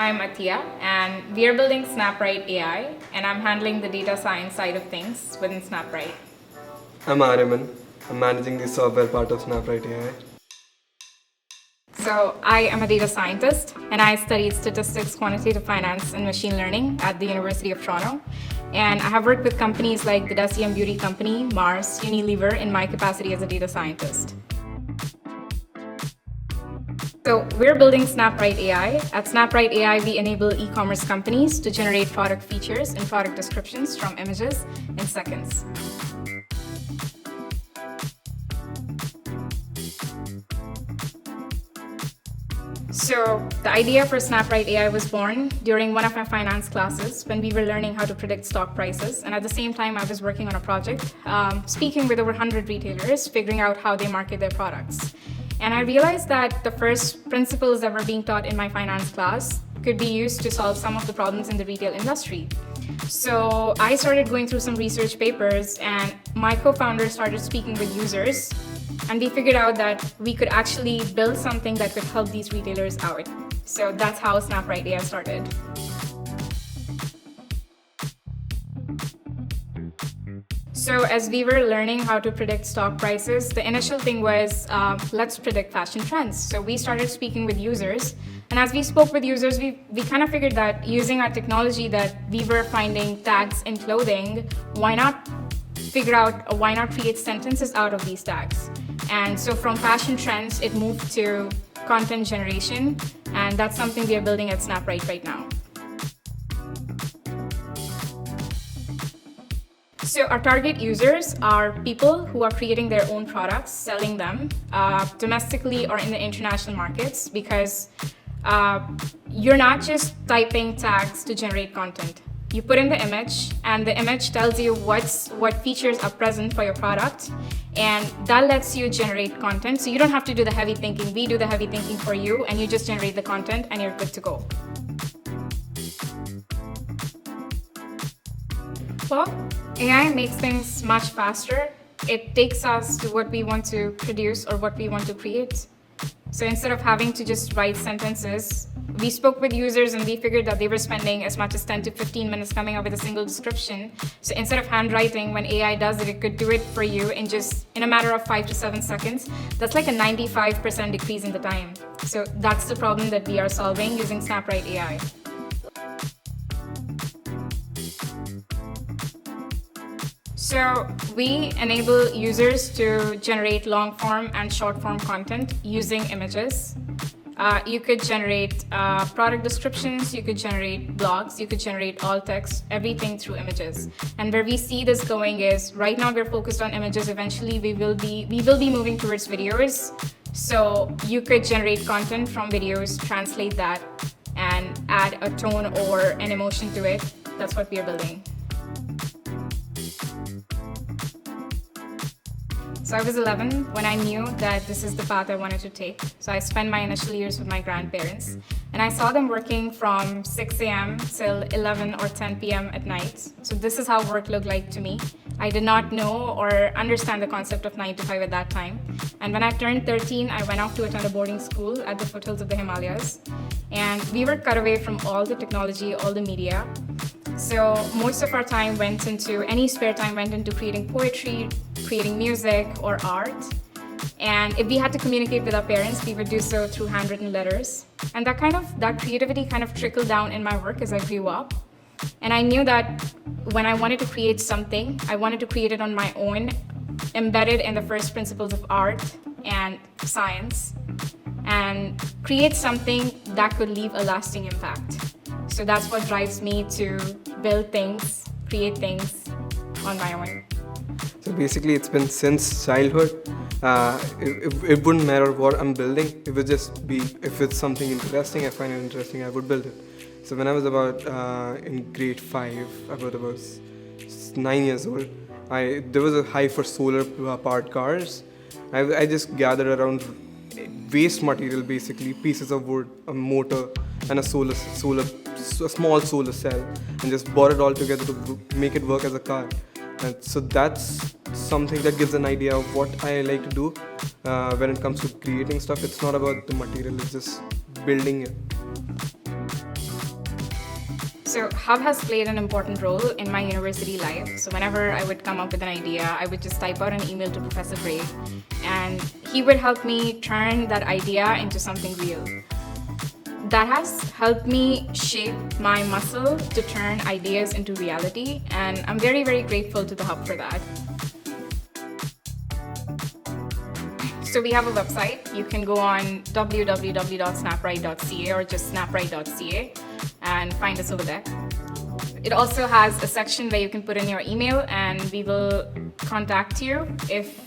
I'm Atiya, and we are building SnapWrite AI, and I'm handling the data science side of things within SnapWrite. I'm Ariman. I'm managing the software part of SnapWrite AI. So I am a data scientist, and I studied statistics, quantitative finance, and machine learning at the University of Toronto. And I have worked with companies like the Deciem Beauty Company, Mars, Unilever in my capacity as a data scientist. So we're building SnapWrite AI. At SnapWrite AI, we enable e-commerce companies to generate product features and product descriptions from images in seconds. So the idea for SnapWrite AI was born during one of my finance classes when we were learning how to predict stock prices. And at the same time, I was working on a project, speaking with over 100 retailers, figuring out how they market their products. And I realized that the first principles that were being taught in my finance class could be used to solve some of the problems in the retail industry. So I started going through some research papers, and my co-founder started speaking with users, and we figured out that we could actually build something that could help these retailers out. So that's how SnapWrite AI started. So as we were learning how to predict stock prices, the initial thing was, let's predict fashion trends. So we started speaking with users. And as we spoke with users, we kind of figured that using our technology that we were finding tags in clothing, why not create sentences out of these tags? And so from fashion trends, it moved to content generation. And that's something we are building at SnapWrite right now. So our target users are people who are creating their own products, selling them domestically or in the international markets, because you're not just typing tags to generate content. You put in the image, and the image tells you what features are present for your product, and that lets you generate content. So you don't have to do the heavy thinking. We do the heavy thinking for you, and you just generate the content, and you're good to go. Well, AI makes things much faster. It takes us to what we want to produce or what we want to create. So instead of having to just write sentences, we spoke with users and we figured that they were spending as much as 10 to 15 minutes coming up with a single description. So instead of handwriting, when AI does it, it could do it for you in a matter of 5 to 7 seconds. That's like a 95% decrease in the time. So that's the problem that we are solving using SnapWrite AI. So we enable users to generate long-form and short-form content using images. You could generate product descriptions, you could generate blogs, you could generate alt text, everything through images. And where we see this going is, right now we're focused on images. Eventually we will be moving towards videos. So you could generate content from videos, translate that, and add a tone or an emotion to it. That's what we are building. So I was 11 when I knew that this is the path I wanted to take. So I spent my initial years with my grandparents, and I saw them working from 6 a.m. till 11 or 10 p.m. at night. So this is how work looked like to me. I did not know or understand the concept of 9 to 5 at that time. And when I turned 13, I went off to attend a boarding school at the foothills of the Himalayas. And we were cut away from all the technology, all the media. So most of our time any spare time went into creating poetry, creating music or art. And if we had to communicate with our parents, we would do so through handwritten letters. And that creativity kind of trickled down in my work as I grew up. And I knew that when I wanted to create something, I wanted to create it on my own, embedded in the first principles of art and science, and create something that could leave a lasting impact. So that's what drives me to build things, create things on my own. So basically, it's been since childhood. It wouldn't matter what I'm building. It would just be, if it's something interesting, I find it interesting, I would build it. So when I was about in grade 5, I was about 9 years old, there was a hype for solar powered cars. I just gathered around waste material, basically pieces of wood, a motor, and a small solar cell, and just brought it all together to make it work as a car. And so that's something that gives an idea of what I like to do when it comes to creating stuff. It's not about the material, it's just building it. So Hub has played an important role in my university life. So whenever I would come up with an idea, I would just type out an email to Professor Gray, and he would help me turn that idea into something real. That has helped me shape my muscle to turn ideas into reality, and I'm very, very grateful to the Hub for that. So we have a website. You can go on www.snapwrite.ca or just snapwrite.ca and find us over there. It also has a section where you can put in your email, and we will contact you if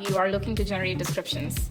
you are looking to generate descriptions.